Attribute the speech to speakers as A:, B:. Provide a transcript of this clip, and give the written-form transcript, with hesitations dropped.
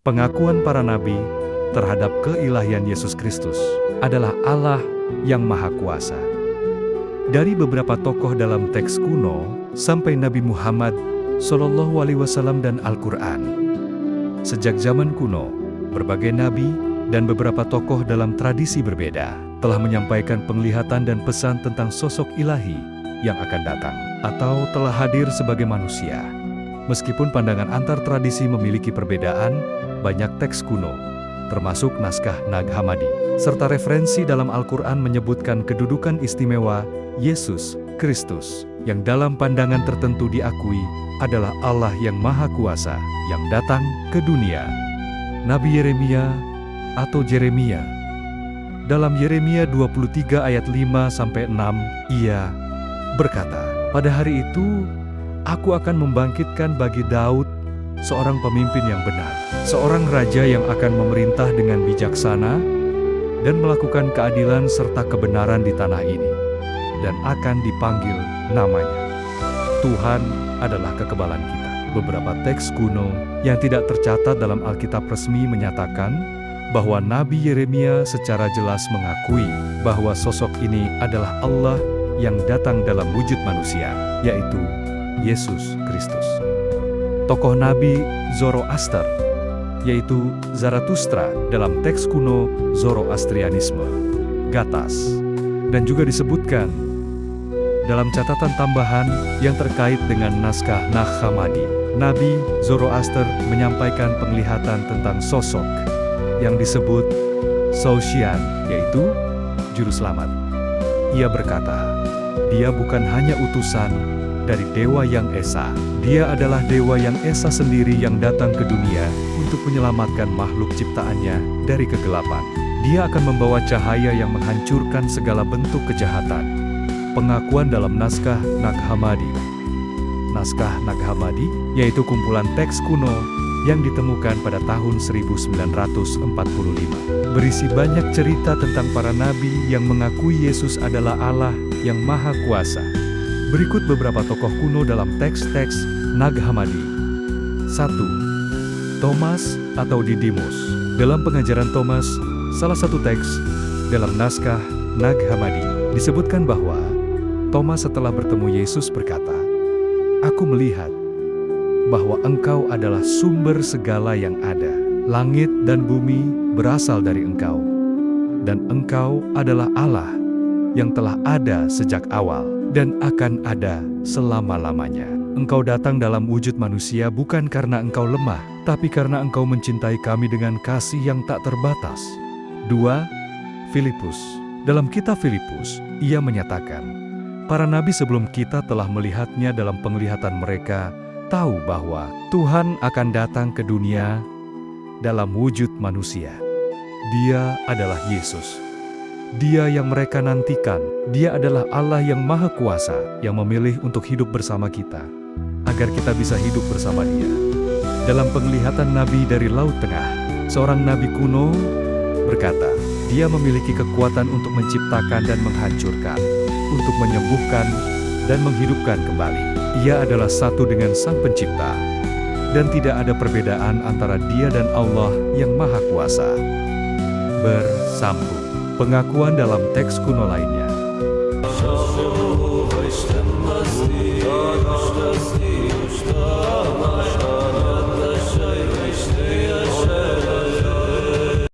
A: Pengakuan para nabi terhadap keilahian Yesus Kristus adalah Allah yang Maha Kuasa. Dari beberapa tokoh dalam teks kuno sampai Nabi Muhammad SAW dan Al-Quran. Sejak zaman kuno, berbagai nabi dan beberapa tokoh dalam tradisi berbeda telah menyampaikan penglihatan dan pesan tentang sosok ilahi yang akan datang atau telah hadir sebagai manusia. Meskipun pandangan antar tradisi memiliki perbedaan, banyak teks kuno, termasuk naskah Nag Hammadi, serta referensi dalam Al-Quran menyebutkan kedudukan istimewa Yesus Kristus, yang dalam pandangan tertentu diakui adalah Allah yang Maha Kuasa yang datang ke dunia. Nabi Yeremia atau Jeremia. Dalam Yeremia 23 ayat 5-6, ia berkata, "Pada hari itu, Aku akan membangkitkan bagi Daud seorang pemimpin yang benar, seorang raja yang akan memerintah dengan bijaksana dan melakukan keadilan serta kebenaran di tanah ini, dan akan dipanggil namanya Tuhan adalah kekebalan kita." Beberapa teks kuno yang tidak tercatat dalam Alkitab resmi menyatakan bahwa Nabi Yeremia secara jelas mengakui bahwa sosok ini adalah Allah yang datang dalam wujud manusia, yaitu Yesus Kristus. Tokoh Nabi Zoroaster, yaitu Zarathustra dalam teks kuno Zoroastrianisme, Gatas, dan juga disebutkan dalam catatan tambahan yang terkait dengan naskah Nag Hammadi. Nabi Zoroaster menyampaikan penglihatan tentang sosok yang disebut Saoshyant, yaitu Juru Selamat. Ia berkata, dia bukan hanya utusan dari Dewa Yang Esa. Dia adalah Dewa Yang Esa sendiri yang datang ke dunia untuk menyelamatkan makhluk ciptaannya dari kegelapan. Dia akan membawa cahaya yang menghancurkan segala bentuk kejahatan. Pengakuan dalam naskah Nag Hammadi. Naskah Nag Hammadi, yaitu kumpulan teks kuno yang ditemukan pada tahun 1945. Berisi banyak cerita tentang para nabi yang mengakui Yesus adalah Allah yang Maha Kuasa. Berikut beberapa tokoh kuno dalam teks-teks Nag Hammadi. 1. Thomas atau Didymus. Dalam pengajaran Thomas, salah satu teks dalam naskah Nag Hammadi, disebutkan bahwa Thomas setelah bertemu Yesus berkata, "Aku melihat bahwa Engkau adalah sumber segala yang ada. Langit dan bumi berasal dari Engkau, dan Engkau adalah Allah yang telah ada sejak awal dan akan ada selama-lamanya. Engkau datang dalam wujud manusia bukan karena Engkau lemah, tapi karena Engkau mencintai kami dengan kasih yang tak terbatas." 2. Filipus. Dalam kitab Filipus, ia menyatakan, para nabi sebelum kita telah melihatnya dalam penglihatan mereka, tahu bahwa Tuhan akan datang ke dunia dalam wujud manusia. Dia adalah Yesus. Dia yang mereka nantikan. Dia adalah Allah yang Maha Kuasa, yang memilih untuk hidup bersama kita, agar kita bisa hidup bersama Dia. Dalam penglihatan nabi dari Laut Tengah, seorang nabi kuno berkata, dia memiliki kekuatan untuk menciptakan dan menghancurkan, untuk menyembuhkan dan menghidupkan kembali. Ia adalah satu dengan Sang Pencipta, dan tidak ada perbedaan antara Dia dan Allah yang Maha Kuasa. Bersambung. Pengakuan dalam teks kuno lainnya.